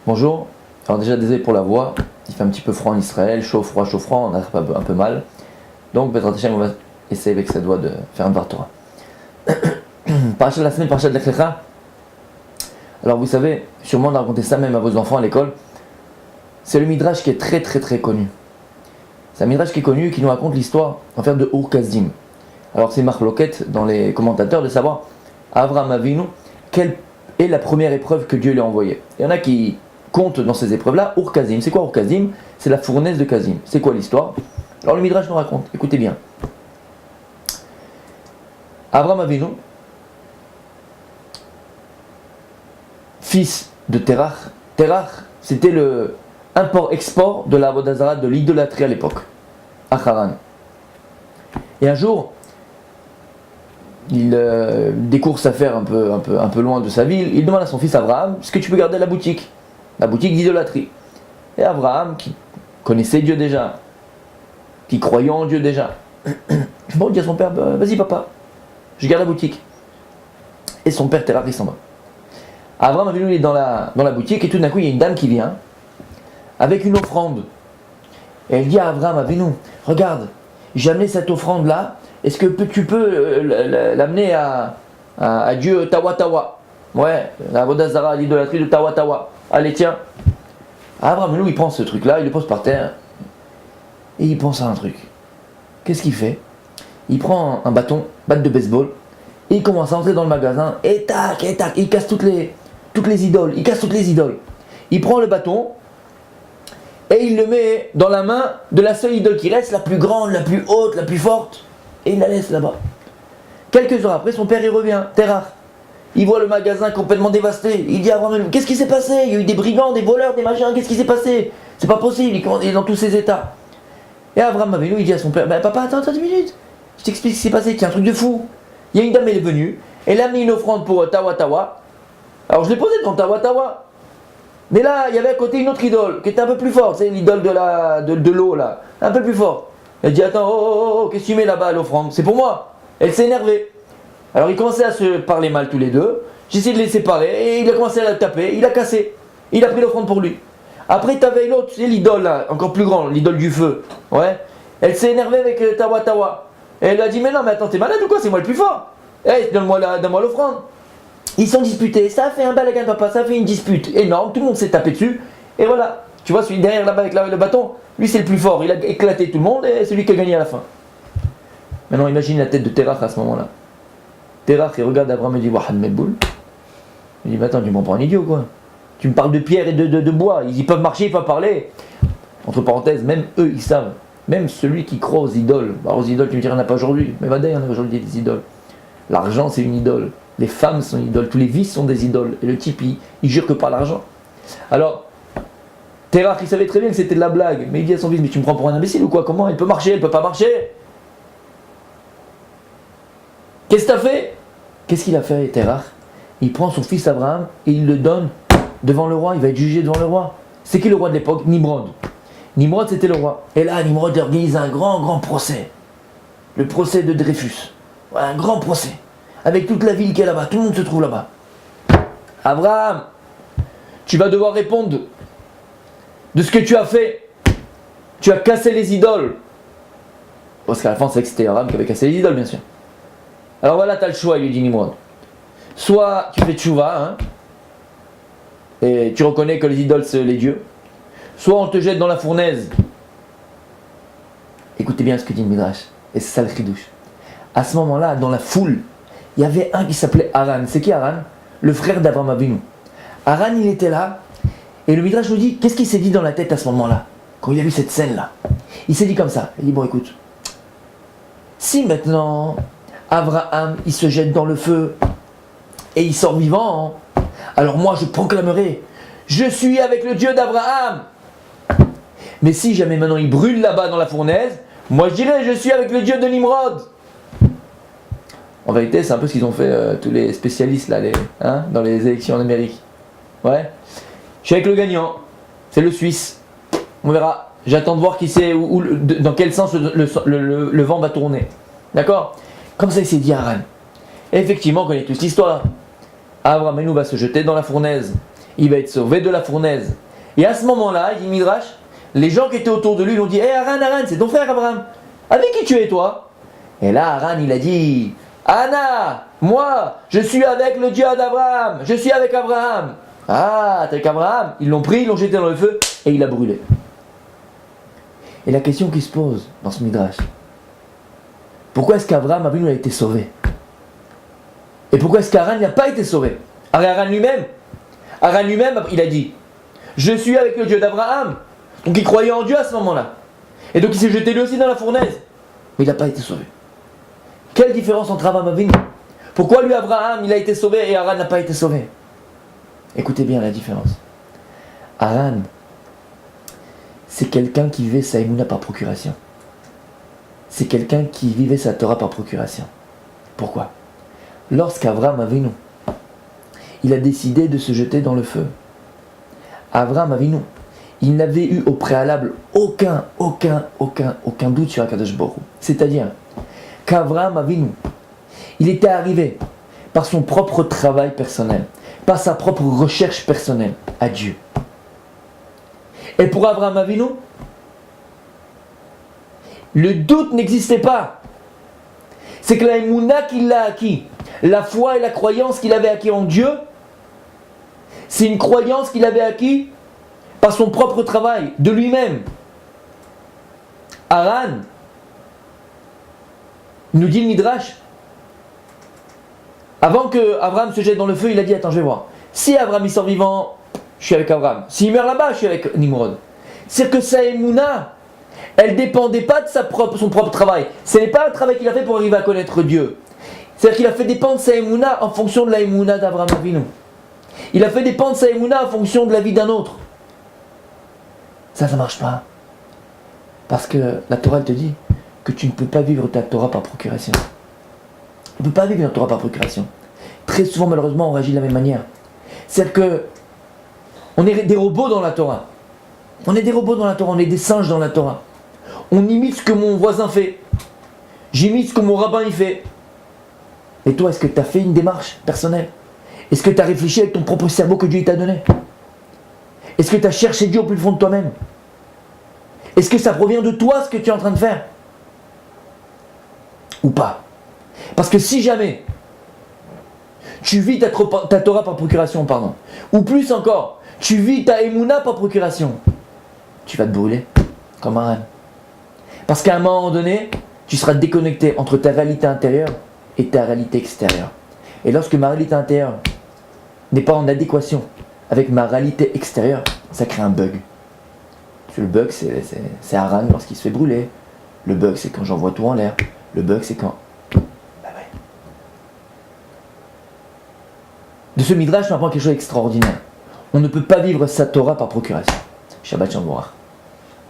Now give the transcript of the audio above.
Bonjour. Alors déjà désolé pour la voix, il fait un petit peu froid en Israël, chaud, froid, on a un peu mal. Donc Bezrat Hashem, on va essayer avec sa doigt de faire un Dvar Torah. Parashat de la semaine, Parashat de Lech Lecha. Alors vous savez, sûrement on a raconté ça même à vos enfants à l'école. C'est le Midrash qui est très très très connu. C'est un Midrash qui est connu, qui nous raconte l'histoire en fait de Ur Kasdim. Alors c'est Marc Loquette dans les commentateurs de savoir Avraham Avinu, quelle est la première épreuve que Dieu lui a envoyée. Il y en a qui comptent dans ces épreuves-là Ur Kasdim. C'est quoi Ur Kasdim? C'est la fournaise de Kasdim. C'est quoi l'histoire? Alors le Midrash nous raconte, écoutez bien. Avraham Avinu, fils de Terach. Terach, c'était le import-export de la Avodah Zarah, de l'idolâtrie à l'époque, à Haran. Et un jour, il des courses à faire un peu loin de sa ville, il demande à son fils Abraham, est-ce que tu peux garder la boutique d'idolâtrie? Et Abraham, qui connaissait Dieu déjà, qui croyait en Dieu déjà, bon, il dit à son père, vas-y papa, je garde la boutique. Et son père Terach, il s'en va. Abraham il est dans la boutique et tout d'un coup il y a une dame qui vient avec une offrande. Et elle dit à Abraham Avinu, regarde, j'ai amené cette offrande là, est-ce que tu peux l'amener à Dieu Tawa Tawa? Ouais, la Avodah Zarah, l'idolâtrie de Tawa Tawa. Allez tiens. Abraham Avinu il prend ce truc là, il le pose par terre et il pense à un truc. Qu'est-ce qu'il fait? Il prend un bâton, batte de baseball, et il commence à entrer dans le magasin et tac, il casse toutes les idoles, il prend le bâton et il le met dans la main de la seule idole qui reste, la plus grande, la plus haute, la plus forte, et il la laisse là-bas. Quelques heures après, son père y revient, Terach. Il voit le magasin complètement dévasté. Il dit à Abraham, qu'est-ce qui s'est passé? Il y a eu des brigands, des voleurs, des machins, qu'est-ce qui s'est passé? C'est pas possible, il est dans tous ses états. Et Abraham Avinu, il dit à son père, papa, attends 10 minutes, je t'explique ce qui s'est passé, c'est un truc de fou. Il y a une dame, elle est venue, elle a mis une offrande pour Tawa Tawa. Alors je l'ai posée devant Tawa Tawa. Mais là, il y avait à côté une autre idole qui était un peu plus forte, c'est l'idole de l'eau là, un peu plus forte. Elle dit attends, oh, qu'est-ce que tu mets là-bas à l'offrande? C'est pour moi. Elle s'est énervée. Alors ils commençaient à se parler mal tous les deux. J'essaie de les séparer et il a commencé à la taper, il a cassé. Il a pris l'offrande pour lui. Après t'avais l'autre, c'est l'idole là, encore plus grande, l'idole du feu. Ouais. Elle s'est énervée avec Tawa Tawa. Et elle a dit mais non mais attends t'es malade ou quoi, c'est moi le plus fort. Hey, donne-moi l'offrande. Ils sont disputés, ça a fait un balagan papa, ça a fait une dispute énorme, tout le monde s'est tapé dessus. Et voilà, tu vois celui derrière là-bas avec le bâton, lui c'est le plus fort, il a éclaté tout le monde et c'est lui qui a gagné à la fin. Maintenant imagine la tête de Terach à ce moment-là. Terach il regarde Abraham et dit Wahad Melboul. Il dit mais attends tu m'en prends un idiot quoi. Tu me parles de pierre et de bois, ils peuvent marcher, ils peuvent parler. Entre parenthèses, même eux ils savent. Même celui qui croit aux idoles, aux idoles, tu me diras, il n'y en a pas aujourd'hui, mais va d'ailleurs, il y en a aujourd'hui des idoles. L'argent, c'est une idole. Les femmes sont une idole, tous les vices sont des idoles. Et le type, il jure que par l'argent. Alors, Terach, il savait très bien que c'était de la blague, mais il dit à son fils, mais tu me prends pour un imbécile ou quoi? Comment? Elle peut marcher, elle peut pas marcher. Qu'est-ce que t'as fait? Qu'est-ce qu'il a fait, Terach? Il prend son fils Abraham et il le donne devant le roi, il va être jugé devant le roi. C'est qui le roi de l'époque? Nimrod. Nimrod c'était le roi. Et là, Nimrod organise un grand procès. Le procès de Dreyfus. Ouais, un grand procès. Avec toute la ville qui est là-bas. Tout le monde se trouve là-bas. Abraham, tu vas devoir répondre de ce que tu as fait. Tu as cassé les idoles. Parce qu'à la fin, on savait que c'était Abraham qui avait cassé les idoles, bien sûr. Alors voilà, tu as le choix, il lui dit Nimrod. Soit tu fais tchouva, et tu reconnais que les idoles, c'est les dieux. Soit on te jette dans la fournaise. Écoutez bien ce que dit le Midrash. Et c'est ça le chidouche. À ce moment-là, dans la foule, il y avait un qui s'appelait Haran. C'est qui Haran? Le frère d'Abraham Avinu. Haran, il était là. Et le Midrash nous dit, qu'est-ce qu'il s'est dit dans la tête à ce moment-là? Quand il a vu cette scène-là. Il s'est dit comme ça. Il dit, bon écoute. Si maintenant, Abraham, il se jette dans le feu. Et il sort vivant. Alors moi, je proclamerai. Je suis avec le Dieu d'Abraham. Mais si jamais maintenant il brûle là-bas dans la fournaise, moi je dirais je suis avec le Dieu de Nimrod. En vérité, c'est un peu ce qu'ils ont fait tous les spécialistes là, dans les élections en Amérique. Ouais. Je suis avec le gagnant, c'est le Suisse. On verra. J'attends de voir qui c'est, dans quel sens le vent va tourner. D'accord? Comme ça il s'est dit à Haran. Et effectivement, on connaît toute l'histoire. Abraham va se jeter dans la fournaise. il va être sauvé de la fournaise. Et à ce moment-là, il dit Midrash, les gens qui étaient autour de lui lui ont dit hé Haran, Haran, c'est ton frère Abraham. Avec qui tu es toi? Et là, Haran, il a dit Anna, moi, je suis avec le Dieu d'Abraham, je suis avec Abraham. Ah, t'es avec Abraham? Ils l'ont pris, ils l'ont jeté dans le feu et il a brûlé. Et la question qui se pose dans ce Midrash, pourquoi est-ce qu'Abraham a été sauvé? Et pourquoi est-ce qu'Haran n'a pas été sauvé? Haran lui-même, il a dit je suis avec le Dieu d'Abraham. Donc il croyait en Dieu à ce moment-là. Et donc il s'est jeté lui aussi dans la fournaise. Mais il n'a pas été sauvé. Quelle différence entre Abraham et Avinu? Pourquoi lui, Abraham, il a été sauvé et Haran n'a pas été sauvé? Écoutez bien la différence. Haran, c'est quelqu'un qui vivait sa émouna par procuration. C'est quelqu'un qui vivait sa Torah par procuration. Pourquoi? Lorsqu'Abraham Avinu, il a décidé de se jeter dans le feu, Abraham Avinu, il n'avait eu au préalable aucun doute sur Akadosh Baruch Hu. C'est-à-dire qu'Abraham Avinu, il était arrivé par son propre travail personnel, par sa propre recherche personnelle à Dieu. Et pour Abraham Avinu, le doute n'existait pas. C'est que la émouna qu'il a acquis, la foi et la croyance qu'il avait acquis en Dieu, c'est une croyance qu'il avait acquis par son propre travail, de lui-même. Haran, nous dit le Midrash, avant que Abraham se jette dans le feu, il a dit attends, je vais voir. Si Abraham il sort vivant, je suis avec Abraham. S'il meurt là-bas, je suis avec Nimrod. C'est que sa émouna, elle ne dépendait pas de son propre travail. Ce n'est pas un travail qu'il a fait pour arriver à connaître Dieu. C'est-à-dire qu'il a fait dépendre sa émouna en fonction de la émouna d'Abraham Avinu. Il a fait dépendre sa émouna en fonction de la vie d'un autre. Ça ne marche pas. Parce que la Torah, elle te dit que tu ne peux pas vivre ta Torah par procuration. On ne peut pas vivre notre Torah par procuration. Très souvent, malheureusement, on réagit de la même manière. C'est-à-dire que on est des robots dans la Torah. On est des robots dans la Torah, on est des singes dans la Torah. On imite ce que mon voisin fait. J'imite ce que mon rabbin il fait. Et toi, est-ce que tu as fait une démarche personnelle? Est-ce que tu as réfléchi avec ton propre cerveau que Dieu t'a donné? Est-ce que tu as cherché Dieu au plus fond de toi-même? Est-ce que ça provient de toi ce que tu es en train de faire? Ou pas? Parce que si jamais tu vis ta Torah par procuration, ou plus encore, tu vis ta Emouna par procuration, tu vas te brûler comme un rêve. Parce qu'à un moment donné, tu seras déconnecté entre ta réalité intérieure et ta réalité extérieure. Et lorsque ma réalité intérieure n'est pas en adéquation avec ma réalité extérieure, ça crée un bug. Le bug, c'est Haran lorsqu'il se fait brûler. Le bug, c'est quand j'envoie tout en l'air. Le bug, c'est quand... Bah ouais. De ce Midrash, on apprend quelque chose d'extraordinaire. On ne peut pas vivre sa Torah par procuration. Shabbat Shalom.